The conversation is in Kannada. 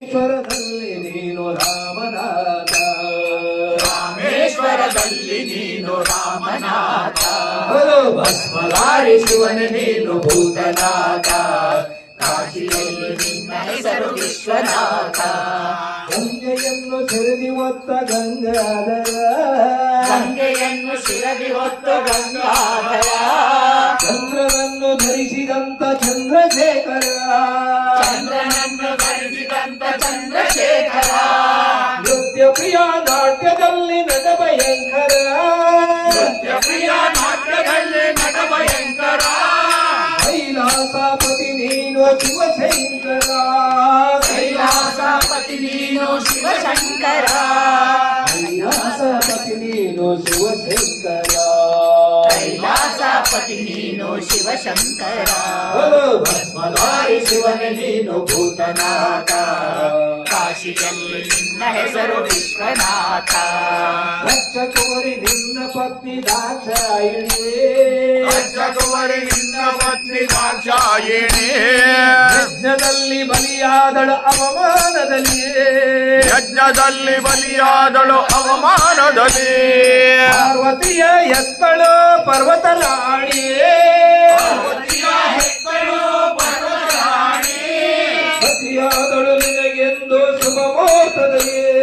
ರಾಮೇಶ್ವರದಲ್ಲಿ ನೀನು ರಾಮನಾಥ, ರಾಮೇಶ್ವರದಲ್ಲಿ ನೀನು ರಾಮನಾಥ, ಭಸ್ಮಧಾರಿ ಶಿವನ ನೀನು ಭೂತನಾಥ, ಕಾಶಿಯಲ್ಲಿ ನಿನ್ನ ಹೆಸರು ವಿಶ್ವನಾಥ, ಗಂಗೆಯನ್ನು ಸೆರೆದಿ ಹೊತ್ತ ಗಂಗಾಧರ, ಗಂಗೆಯನ್ನು ಶಿರದಿ ಹೊತ್ತು ಗಂಗಾಧರ, ಚಂದ್ರನನ್ನು ಧರಿಸಿದಂತ ಚಂದ್ರಶೇಖರ, ಚಂದ್ರನನ್ನು ಧರಿಸಿದಂತ ಚಂದ್ರಶೇಖರ, ನೃತ್ಯ ಪ್ರಿಯ ನಾಟ್ಯದಲ್ಲಿ ನಟ ಭಯಂಕರ, ನೃತ್ಯ ಪ್ರಿಯ ನಾಟ್ಯದಲ್ಲಿ ನಟ ಭಯಂಕರ, ಕೈಲಾಸಪತಿ ನೀನು ಶಿವಶಂಕರ, ಕೈಲಾಸಪತಿ ನೀನು ಶಿವಶಂಕರ, ಕೈಲಾಸಪತಿ ನೀನು ಶಿವಶಂಕರ, ಕೈಲಾಸಪತಿ ನೀನು ಶಿವಶಂಕರ, ಭಸ್ಮಧಾರಿ ಶಿವನ ನೀನು ಭೂತನಾಥ, ಕಾಶಿಯಲ್ಲಿ ನಿನ್ನ ಹೆಸರು ವಿಶ್ವನಾಥ, ರಕ್ಷಕೋರಿ ನಿನ್ನ ಪತ್ನಿ ದಾಕ್ಷಾಯಿಣಿ, ರಕ್ಷಕುವರಿ ನಿನ್ನ ಪತ್ನಿ ದಾಕ್ಷಾಯಿಣಿ, ಯಜ್ಞದಲ್ಲಿ ಬಲಿಯಾದಳ ಅವಮಾನದಲ್ಲಿ, ಯಜ್ಞದಲ್ಲಿ ಬಲಿಯಾದಳು ಅವಮಾನದಲ್ಲಿ, ಪಾರ್ವತಿಯ ಎತ್ತಳು ಪರ್ವತರಾಣಿ,